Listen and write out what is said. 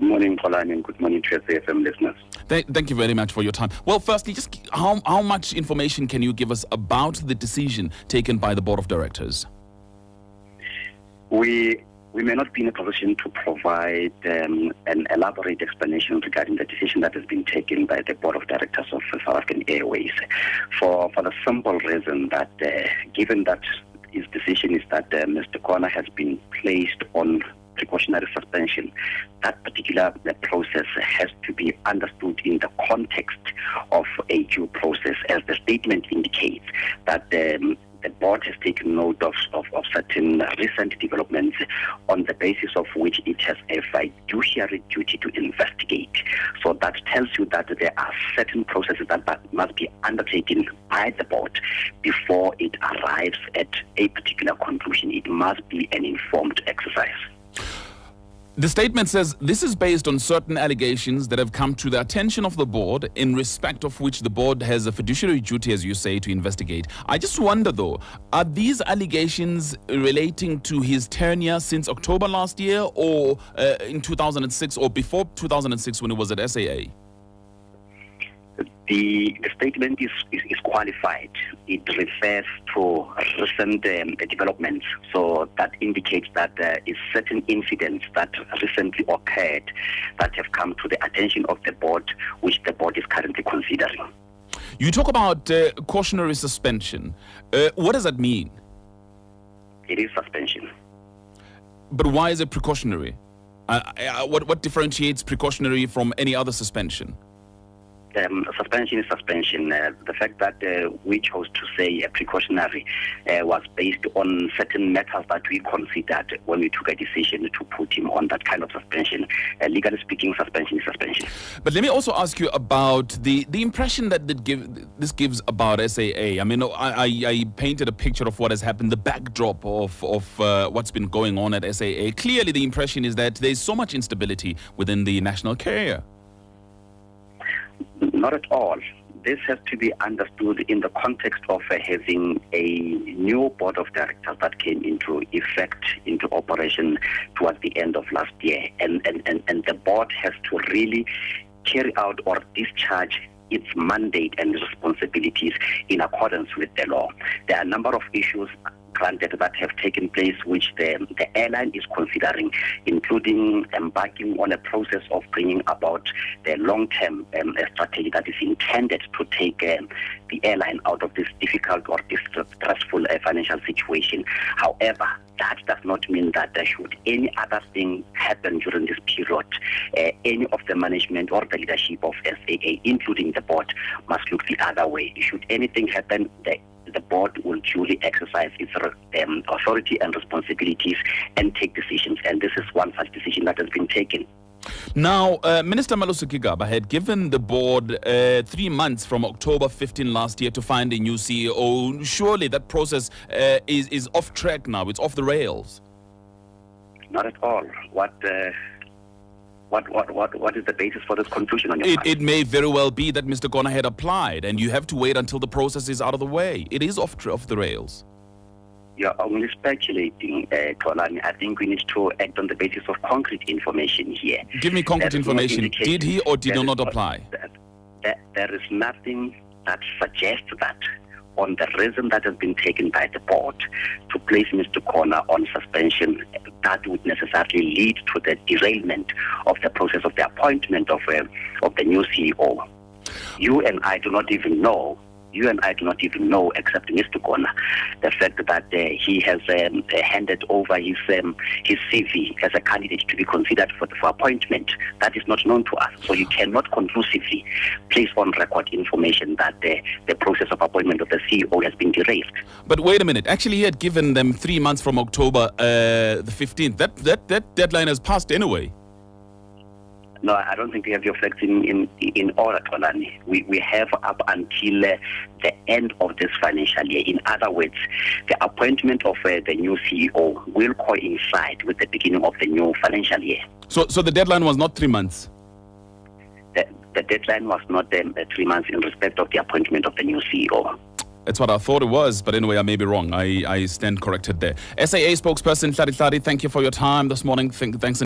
morning, Colin, and good morning to SAFM listeners. Thank you very much for your time. Well, firstly, just how much information can you give us about the decision taken by the Board of Directors? We may not be in a position to provide an elaborate explanation regarding the decision that has been taken by the Board of Directors of South African Airways for the simple reason that given that his decision is that Mr. Kona has been placed on precautionary suspension, that particular process has to be understood in the context of a due process, as the statement indicates that the board has taken note of certain recent developments on the basis of which it has a fiduciary duty to investigate. So that tells you that there are certain processes that must be undertaken by the board before it arrives at a particular conclusion. It must be an informed exercise. The statement says this is based on certain allegations that have come to the attention of the board, in respect of which the board has a fiduciary duty, as you say, to investigate. I just wonder, though, are these allegations relating to his tenure since October last year, or in 2006, or before 2006 when he was at SAA? The statement is qualified. It refers to recent developments. So that indicates that there is certain incidents that recently occurred that have come to the attention of the board, which the board is currently considering. You talk about cautionary suspension. What does that mean? It is suspension. But why is it precautionary? What differentiates precautionary from any other suspension? Suspension is suspension. The fact that we chose to say precautionary was based on certain matters that we considered when we took a decision to put him on that kind of suspension. Legally speaking, suspension is suspension. But let me also ask you about the impression that this gives about SAA. I mean, I painted a picture of what has happened, the backdrop of what's been going on at SAA. Clearly, the impression is that there's so much instability within the national carrier. Not at all. This has to be understood in the context of having a new board of directors that came into effect, into operation towards the end of last year. And the board has to really carry out or discharge its mandate and responsibilities in accordance with the law. There are a number of issues granted that have taken place which the airline is considering, including embarking on a process of bringing about the long-term strategy that is intended to take the airline out of this difficult or distressful financial situation. However, that does not mean that there should any other thing happen during this period. Any of the management or the leadership of SAA, including the board, must look the other way. Should anything happen, the board will duly exercise its authority and responsibilities and take decisions. And this is one such decision that has been taken. Now, Minister Malusi Gigaba had given the board 3 months from October 15 last year to find a new CEO. Surely that process is off track now. It's off the rails. Not at all. What is the basis for this conclusion on your part? It may very well be that Mr. Kona had applied, and you have to wait until the process is out of the way. It is off the rails. You're only speculating, Tolani. I think we need to act on the basis of concrete information here. Give me concrete information. Did he or did he not apply? There is nothing that suggests that on the reason that has been taken by the board to place Mr. Kona on suspension, that would necessarily lead to the derailment of the process of the appointment of the new CEO. You and I do not even know, except Mr. Kona, the fact that he has handed over his CV as a candidate to be considered for appointment. That is not known to us. So you cannot conclusively place on record information that the process of appointment of the CEO has been derailed. But wait a minute. Actually, he had given them 3 months from October the 15th. That deadline has passed anyway. No, I don't think we have your facts in order, Tolani. We have up until the end of this financial year. In other words, the appointment of the new CEO will coincide with the beginning of the new financial year. So the deadline was not 3 months? The deadline was not 3 months in respect of the appointment of the new CEO. That's what I thought it was, but anyway, I may be wrong. I stand corrected there. SAA spokesperson Hlari Hlari, thank you for your time this morning. Thanks.